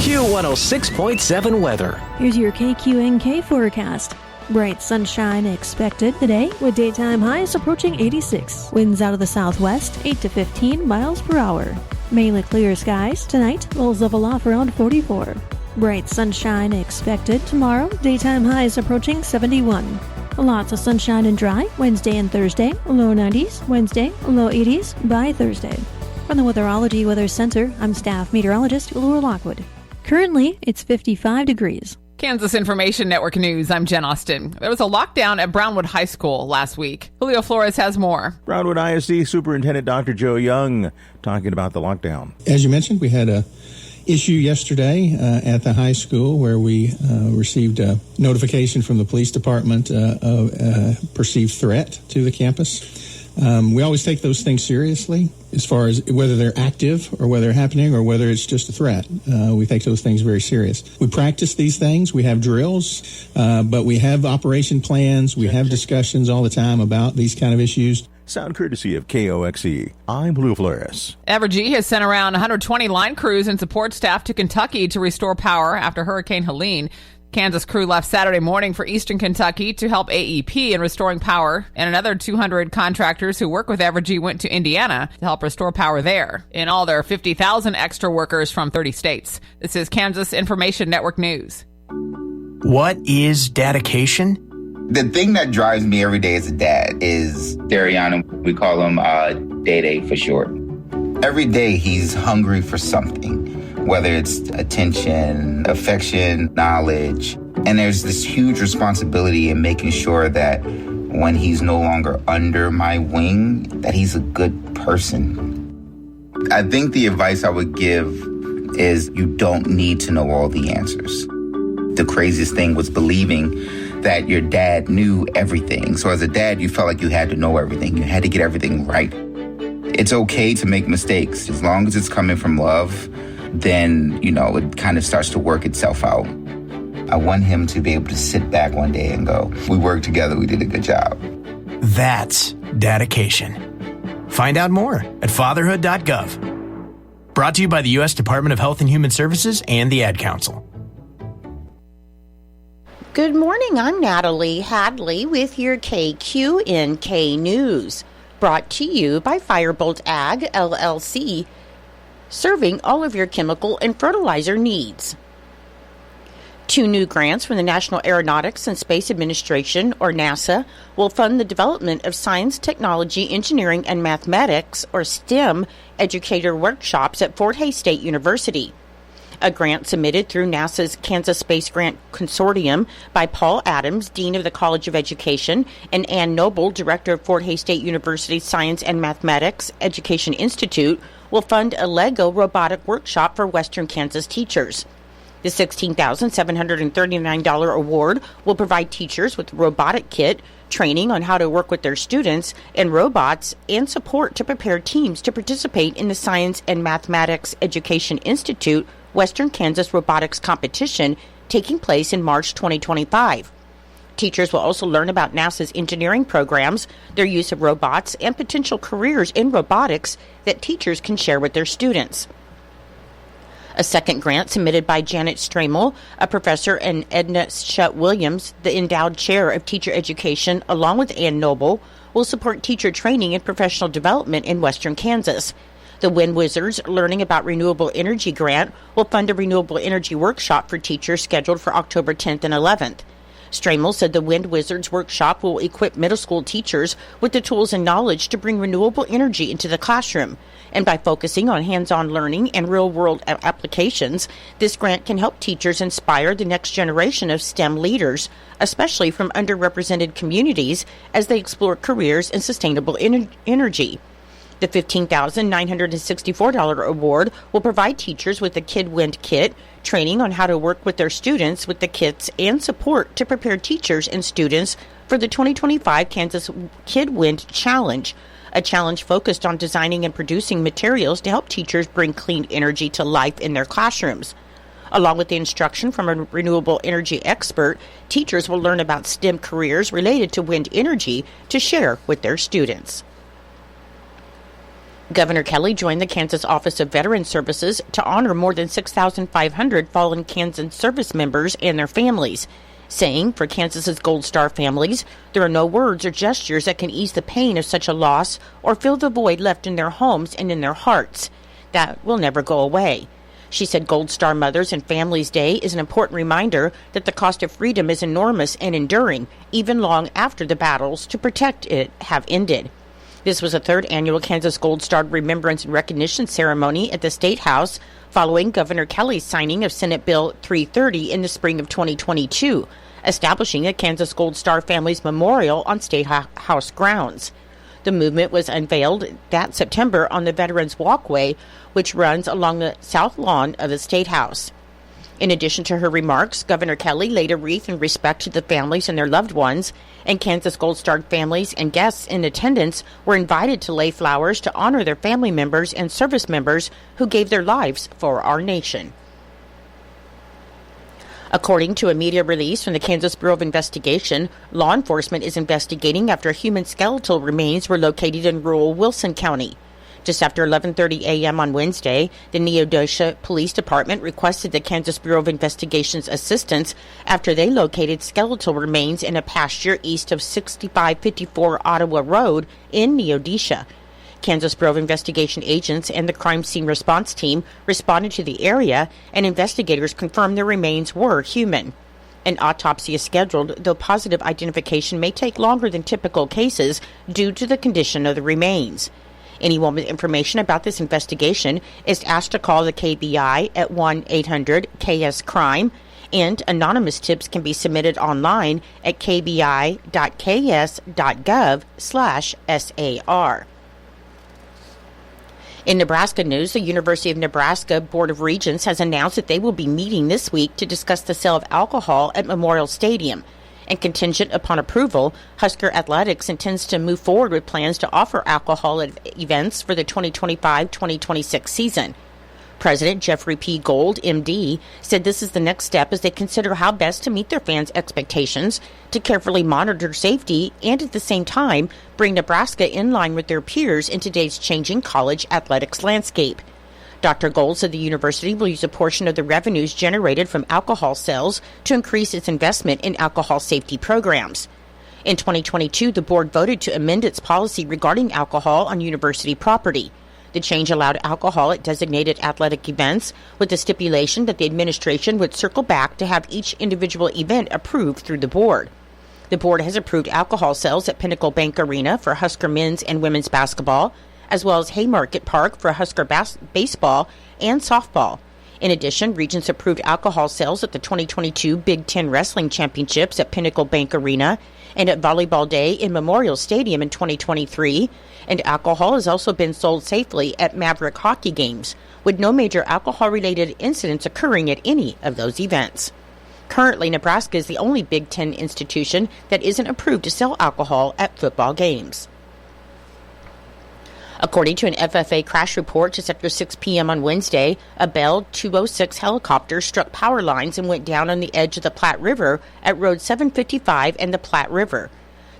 Q106.7 weather. Here's your KQNK forecast. Bright sunshine expected today with daytime highs approaching 86. Winds out of the southwest 8 to 15 miles per hour. Mainly clear skies tonight. Lows level off around 44. Bright sunshine expected tomorrow. Daytime highs approaching 71. Lots of sunshine and dry Wednesday and Thursday. Low 90s. Wednesday, low 80s by Thursday. From the Weatherology Weather Center, I'm staff meteorologist Laura Lockwood. Currently, it's 55 degrees. Kansas Information Network News, I'm Jen Austin. There was a lockdown at Brownwood High School last week. Julio Flores has more. Brownwood ISD Superintendent Dr. Joe Young talking about the lockdown. As you mentioned, we had a issue yesterday at the high school where we received a notification from the police department of a perceived threat to the campus. We always take those things seriously as far as whether they're active or whether they're happening or whether it's just a threat. We take those things very serious. We practice these things. We have drills, but we have operation plans. We have discussions all the time about these kind of issues. Sound courtesy of KOXE. I'm Julio Flores. Evergy has sent around 120 line crews and support staff to Kentucky to restore power after Hurricane Helene. Kansas crew left Saturday morning for eastern Kentucky to help AEP in restoring power, and another 200 contractors who work with Evergy went to Indiana to help restore power there. In all, there are 50,000 extra workers from 30 states. This is Kansas Information Network News. What is dedication? The thing that drives me every day as a dad is Dariana. We call him Day for short. Every day he's hungry for something, whether it's attention, affection, knowledge. And there's this huge responsibility in making sure that when he's no longer under my wing, that he's a good person. I think the advice I would give is you don't need to know all the answers. The craziest thing was believing that your dad knew everything. So as a dad, you felt like you had to know everything. You had to get everything right. It's okay to make mistakes. As long as it's coming from love, then, it kind of starts to work itself out. I want him to be able to sit back one day and go, we worked together, we did a good job. That's dedication. Find out more at fatherhood.gov. Brought to you by the U.S. Department of Health and Human Services and the Ad Council. Good morning, I'm Natalie Hadley with your KQNK News. Brought to you by Firebolt Ag, LLC, serving all of your chemical and fertilizer needs. 2 new grants from the National Aeronautics and Space Administration, or NASA, will fund the development of science, technology, engineering, and mathematics, or STEM, educator workshops at Fort Hays State University. A grant submitted through NASA's Kansas Space Grant Consortium by Paul Adams, Dean of the College of Education, and Ann Noble, Director of Fort Hays State University Science and Mathematics Education Institute, will fund a Lego robotic workshop for Western Kansas teachers. The $16,739 award will provide teachers with a robotic kit, training on how to work with their students and robots, and support to prepare teams to participate in the Science and Mathematics Education Institute Western Kansas Robotics Competition taking place in March 2025. Teachers will also learn about NASA's engineering programs, their use of robots, and potential careers in robotics that teachers can share with their students. A second grant submitted by Janet Stramel, a professor, and Edna Shutt-Williams, the endowed chair of teacher education, along with Ann Noble, will support teacher training and professional development in Western Kansas. The Wind Wizards Learning About Renewable Energy grant will fund a renewable energy workshop for teachers scheduled for October 10th and 11th. Stramel said the Wind Wizards workshop will equip middle school teachers with the tools and knowledge to bring renewable energy into the classroom. And by focusing on hands-on learning and real-world applications, this grant can help teachers inspire the next generation of STEM leaders, especially from underrepresented communities, as they explore careers in sustainable energy. The $15,964 award will provide teachers with a KidWind kit, training on how to work with their students with the kits, and support to prepare teachers and students for the 2025 Kansas KidWind Challenge, a challenge focused on designing and producing materials to help teachers bring clean energy to life in their classrooms. Along with the instruction from a renewable energy expert, teachers will learn about STEM careers related to wind energy to share with their students. Governor Kelly joined the Kansas Office of Veterans Services to honor more than 6,500 fallen Kansas service members and their families, saying for Kansas's Gold Star families, there are no words or gestures that can ease the pain of such a loss or fill the void left in their homes and in their hearts. That will never go away. She said Gold Star Mothers and Families Day is an important reminder that the cost of freedom is enormous and enduring, even long after the battles to protect it have ended. This was the third annual Kansas Gold Star Remembrance and Recognition Ceremony at the State House following Governor Kelly's signing of Senate Bill 330 in the spring of 2022, establishing a Kansas Gold Star Families Memorial on State House grounds. The movement was unveiled that September on the Veterans Walkway, which runs along the south lawn of the State House. In addition to her remarks, Governor Kelly laid a wreath in respect to the families and their loved ones, and Kansas Gold Star families and guests in attendance were invited to lay flowers to honor their family members and service members who gave their lives for our nation. According to a media release from the Kansas Bureau of Investigation, law enforcement is investigating after human skeletal remains were located in rural Wilson County. Just after 11:30 a.m. on Wednesday, the Neodosha Police Department requested the Kansas Bureau of Investigation's assistance after they located skeletal remains in a pasture east of 6554 Ottawa Road in Neodosha. Kansas Bureau of Investigation agents and the crime scene response team responded to the area, and investigators confirmed the remains were human. An autopsy is scheduled, though positive identification may take longer than typical cases due to the condition of the remains. Anyone with information about this investigation is asked to call the KBI at 1-800-KS-CRIME, and anonymous tips can be submitted online at kbi.ks.gov/SAR. In Nebraska news, the University of Nebraska Board of Regents has announced that they will be meeting this week to discuss the sale of alcohol at Memorial Stadium. And contingent upon approval, Husker Athletics intends to move forward with plans to offer alcohol at events for the 2025-2026 season. President Jeffrey P. Gold, MD, said this is the next step as they consider how best to meet their fans' expectations, to carefully monitor safety, and at the same time bring Nebraska in line with their peers in today's changing college athletics landscape. Dr. Gold said the university will use a portion of the revenues generated from alcohol sales to increase its investment in alcohol safety programs. In 2022, the board voted to amend its policy regarding alcohol on university property. The change allowed alcohol at designated athletic events, with the stipulation that the administration would circle back to have each individual event approved through the board. The board has approved alcohol sales at Pinnacle Bank Arena for Husker men's and women's basketball, as well as Haymarket Park for Husker baseball and softball. In addition, Regents approved alcohol sales at the 2022 Big Ten Wrestling Championships at Pinnacle Bank Arena and at Volleyball Day in Memorial Stadium in 2023, and alcohol has also been sold safely at Maverick hockey games, with no major alcohol-related incidents occurring at any of those events. Currently, Nebraska is the only Big Ten institution that isn't approved to sell alcohol at football games. According to an FFA crash report just after 6 p.m. on Wednesday, a Bell 206 helicopter struck power lines and went down on the edge of the Platte River at Road 755 and the Platte River.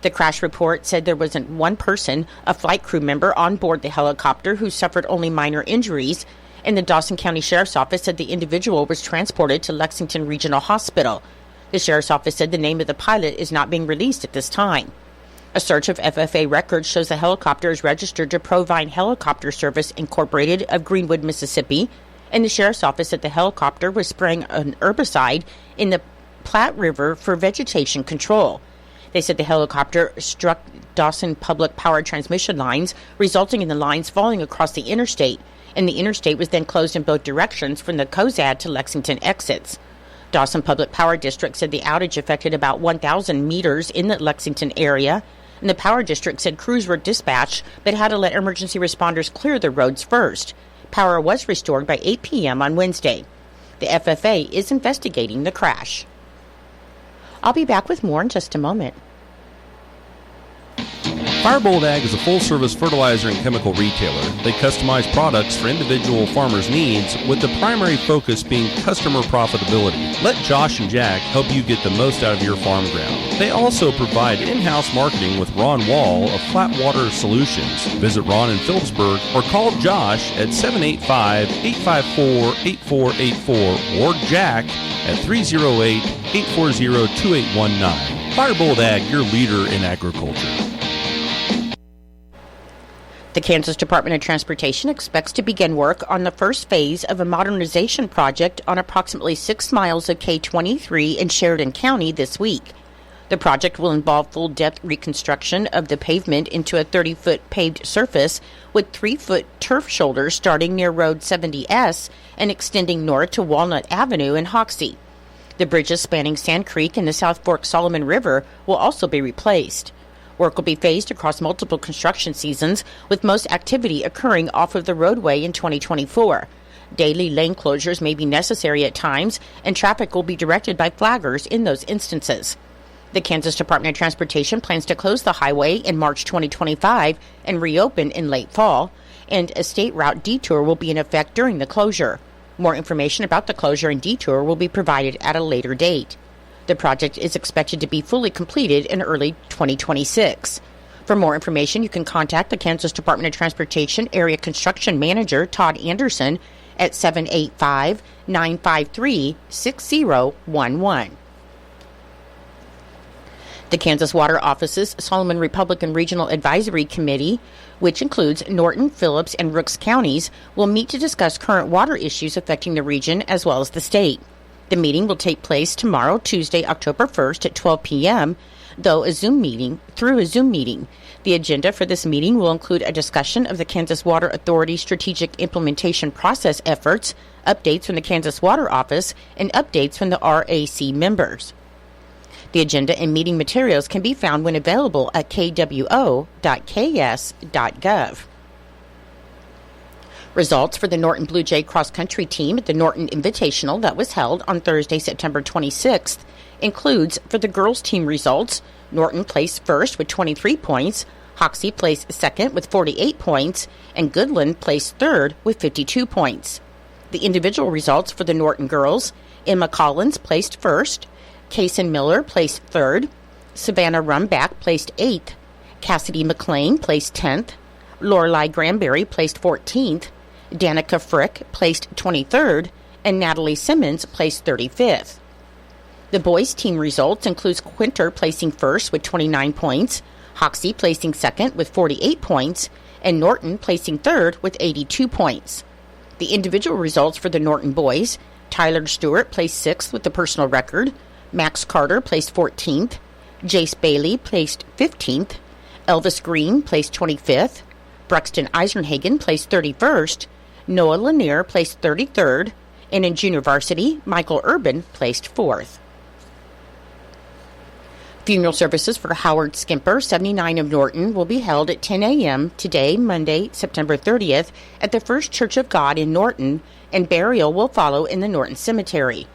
The crash report said there was one person, a flight crew member, on board the helicopter who suffered only minor injuries, and the Dawson County Sheriff's Office said the individual was transported to Lexington Regional Hospital. The Sheriff's Office said the name of the pilot is not being released at this time. A search of FFA records shows the helicopter is registered to Provine Helicopter Service Incorporated of Greenwood, Mississippi, and the Sheriff's Office said the helicopter was spraying an herbicide in the Platte River for vegetation control. They said the helicopter struck Dawson public power transmission lines, resulting in the lines falling across the interstate, and the interstate was then closed in both directions from the Cozad to Lexington exits. Dawson Public Power District said the outage affected about 1,000 meters in the Lexington area, and the Power District said crews were dispatched but had to let emergency responders clear the roads first. Power was restored by 8 p.m. on Wednesday. The FFA is investigating the crash. I'll be back with more in just a moment. Firebolt Ag is a full-service fertilizer and chemical retailer. They customize products for individual farmers' needs, with the primary focus being customer profitability. Let Josh and Jack help you get the most out of your farm ground. They also provide in-house marketing with Ron Wall of Flatwater Solutions. Visit Ron in Phillipsburg or call Josh at 785-854-8484 or Jack at 308-840-2819. Firebolt Ag, your leader in agriculture. The Kansas Department of Transportation expects to begin work on the first phase of a modernization project on approximately 6 miles of K23 in Sheridan County this week. The project will involve full-depth reconstruction of the pavement into a 30-foot paved surface with 3-foot turf shoulders starting near Road 70S and extending north to Walnut Avenue in Hoxie. The bridges spanning Sand Creek and the South Fork Solomon River will also be replaced. Work will be phased across multiple construction seasons, with most activity occurring off of the roadway in 2024. Daily lane closures may be necessary at times, and traffic will be directed by flaggers in those instances. The Kansas Department of Transportation plans to close the highway in March 2025 and reopen in late fall, and a state route detour will be in effect during the closure. More information about the closure and detour will be provided at a later date. The project is expected to be fully completed in early 2026. For more information, you can contact the Kansas Department of Transportation Area Construction Manager, Todd Anderson, at 785-953-6011. The Kansas Water Office's Solomon Republican Regional Advisory Committee, which includes Norton, Phillips, and Rooks counties, will meet to discuss current water issues affecting the region as well as the state. The meeting will take place tomorrow, Tuesday, October 1st at 12 p.m., through a Zoom meeting. The agenda for this meeting will include a discussion of the Kansas Water Authority strategic implementation process efforts, updates from the Kansas Water Office, and updates from the RAC members. The agenda and meeting materials can be found when available at kwo.ks.gov. Results for the Norton Blue Jay cross-country team at the Norton Invitational that was held on Thursday, September 26th, includes for the girls' team results, Norton placed first with 23 points, Hoxie placed second with 48 points, and Goodland placed third with 52 points. The individual results for the Norton girls, Emma Collins placed first, Kaysen Miller placed third, Savannah Rumbach placed 8th, Cassidy McLean placed 10th, Lorelei Granberry placed 14th, Danica Frick placed 23rd, and Natalie Simmons placed 35th. The boys' team results includes Quinter placing first with 29 points, Hoxie placing second with 48 points, and Norton placing third with 82 points. The individual results for the Norton boys, Tyler Stewart placed 6th with the personal record, Max Carter placed 14th, Jace Bailey placed 15th, Elvis Green placed 25th, Bruxton Eisenhagen placed 31st, Noah Lanier placed 33rd, and in junior varsity, Michael Urban placed 4th. Funeral services for Howard Skimper, 79 of Norton, will be held at 10 a.m. today, Monday, September 30th, at the First Church of God in Norton, and burial will follow in the Norton Cemetery.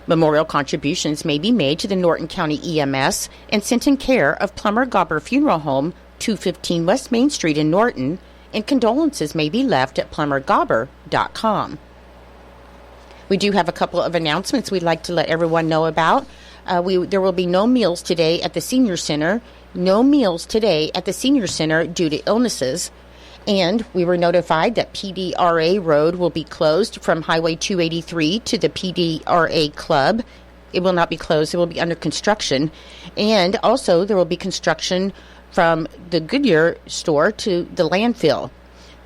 Memorial contributions may be made to the Norton County EMS and sent in care of Plummer Gobber Funeral Home, 215 West Main Street in Norton, and condolences may be left at plummergobber.com. We do have a couple of announcements we'd like to let everyone know about. There will be no meals today at the Senior Center. No meals today at the Senior Center due to illnesses. And we were notified that PDRA Road will be closed from Highway 283 to the PDRA Club. It will not be closed. It will be under construction. And also there will be construction from the Goodyear store to the landfill.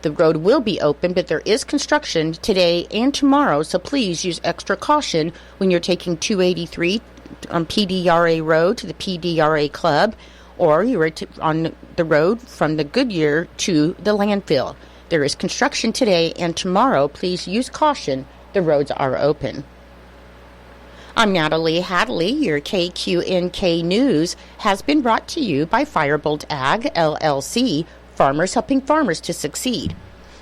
The road will be open, but there is construction today and tomorrow, so please use extra caution when you're taking 283 on PDRA Road to the PDRA Club, or you're on the road from the Goodyear to the landfill. There is construction today and tomorrow. Please use caution. The roads are open. I'm Natalie Hadley. Your KQNK News has been brought to you by Firebolt Ag, LLC, farmers helping farmers to succeed.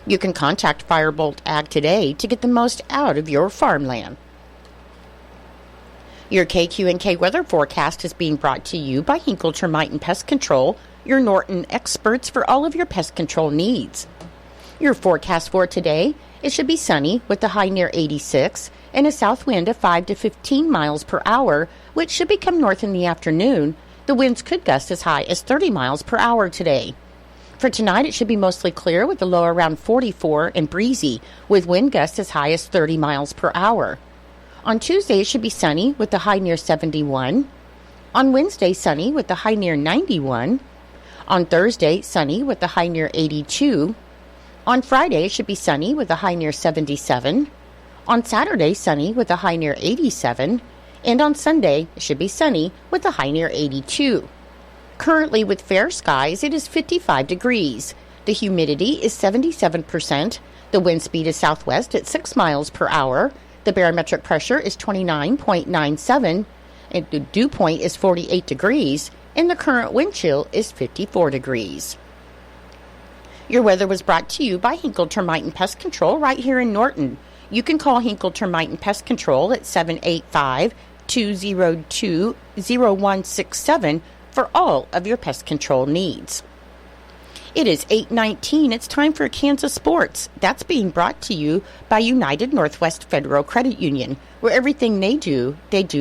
You can contact Firebolt Ag today to get the most out of your farmland. Your KQNK weather forecast is being brought to you by Hinkle Termite and Pest Control. your Norton experts for all of your pest control needs. Your forecast for today, it should be sunny with a high near 86 and a south wind of 5 to 15 miles per hour, which should become north in the afternoon. The winds could gust as high as 30 miles per hour today. For tonight, it should be mostly clear with a low around 44 and breezy, with wind gusts as high as 30 miles per hour. On Tuesday, it should be sunny with a high near 71. On Wednesday, sunny with a high near 91. On Thursday, sunny with a high near 82. On Friday, it should be sunny with a high near 77. On Saturday, sunny with a high near 87. And on Sunday, it should be sunny with a high near 82. Currently, with fair skies, it is 55 degrees. The humidity is 77%. The wind speed is southwest at 6 miles per hour. The barometric pressure is 29.97. And the dew point is 48 degrees. And the current wind chill is 54 degrees. Your weather was brought to you by Hinkle Termite and Pest Control right here in Norton. You can call Hinkle Termite and Pest Control at 785-202-0167 for all of your pest control needs. It is 8:19. It's time for Kansas Sports. That's being brought to you by United Northwest Federal Credit Union, where everything they do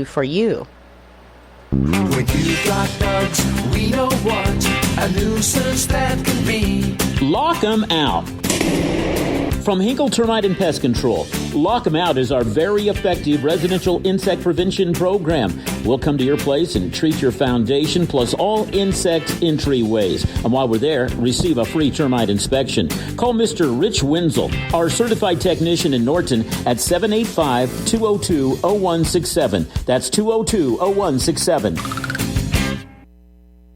for you. When you've got bugs, we know what a nuisance that can be. Lock 'em out. From Hinkle Termite and Pest Control, Lock 'em Out is our very effective residential insect prevention program. We'll come to your place and treat your foundation plus all insect entryways. And while we're there, receive a free termite inspection. Call Mr. Rich Wenzel, our certified technician in Norton, at 785-202-0167. That's 202-0167.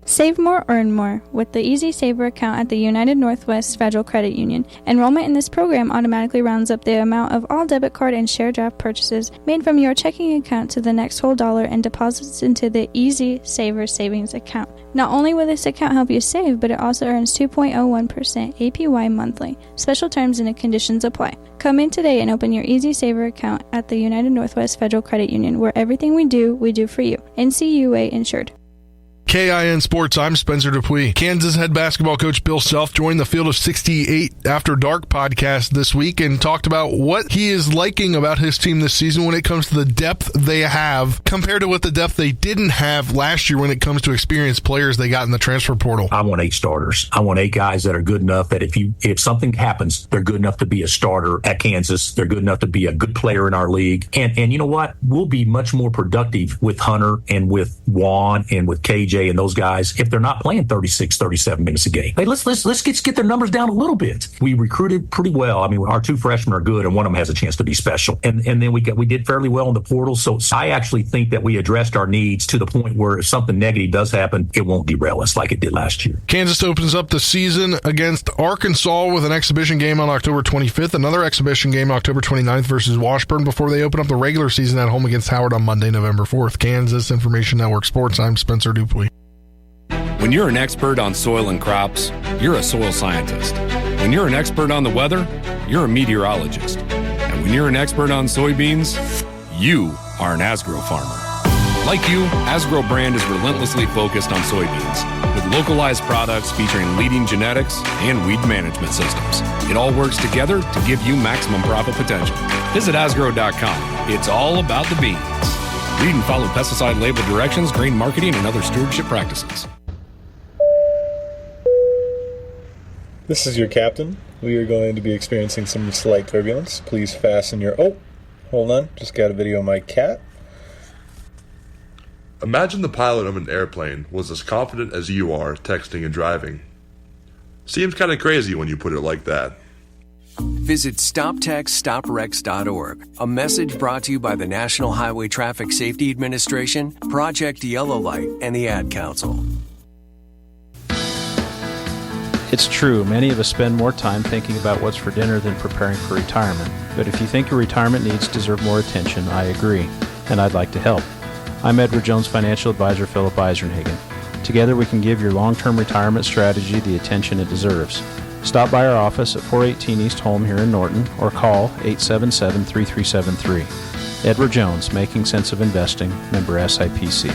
Save more, earn more with the Easy Saver account at the United Northwest Federal Credit Union. Enrollment in this program automatically rounds up the amount of all debit card and share draft purchases made from your checking account to the next whole dollar and deposits into the Easy Saver savings account. Not only will this account help you save, but it also earns 2.01% APY monthly. Special terms and conditions apply. Come in today and open your Easy Saver account at the United Northwest Federal Credit Union, where everything we do for you. NCUA insured. KIN Sports, I'm Spencer Dupuis. Kansas head basketball coach Bill Self joined the Field of 68 After Dark podcast this week and talked about what he is liking about his team this season when it comes to the depth they have compared to what the depth they didn't have last year when it comes to experienced players they got in the transfer portal. I want 8 starters. I want 8 guys that are good enough that if something happens, they're good enough to be a starter at Kansas. They're good enough to be a good player in our league. And you know what? We'll be much more productive with Hunter and with Juan and with KJ and those guys if they're not playing 36, 37 minutes a game. Hey, let's get their numbers down a little bit. We recruited pretty well. I mean, our 2 freshmen are good, and one of them has a chance to be special. And then we did fairly well in the portal. So I actually think that we addressed our needs to the point where if something negative does happen, it won't derail us like it did last year. Kansas opens up the season against Arkansas with an exhibition game on October 25th, another exhibition game October 29th versus Washburn before they open up the regular season at home against Howard on Monday, November 4th. Kansas Information Network Sports, I'm Spencer Dupuis. When you're an expert on soil and crops, you're a soil scientist. When you're an expert on the weather, you're a meteorologist. And when you're an expert on soybeans, you are an Asgrow farmer. Like you, Asgrow brand is relentlessly focused on soybeans, with localized products featuring leading genetics and weed management systems. It all works together to give you maximum profit potential. Visit Asgrow.com. It's all about the beans. Read and follow pesticide label directions, grain marketing, and other stewardship practices. This is your captain. We are going to be experiencing some slight turbulence. Please fasten your... Oh, hold on. Just got a video of my cat. Imagine the pilot of an airplane was as confident as you are texting and driving. Seems kind of crazy when you put it like that. Visit StopTextStopWrecks.org. A message brought to you by the National Highway Traffic Safety Administration, Project Yellow Light, and the Ad Council. It's true, many of us spend more time thinking about what's for dinner than preparing for retirement. But if you think your retirement needs deserve more attention, I agree, and I'd like to help. I'm Edward Jones Financial Advisor Philip Eisenhagen. Together we can give your long-term retirement strategy the attention it deserves. Stop by our office at 418 East Holm here in Norton or call 877-3373. Edward Jones, Making Sense of Investing, member SIPC.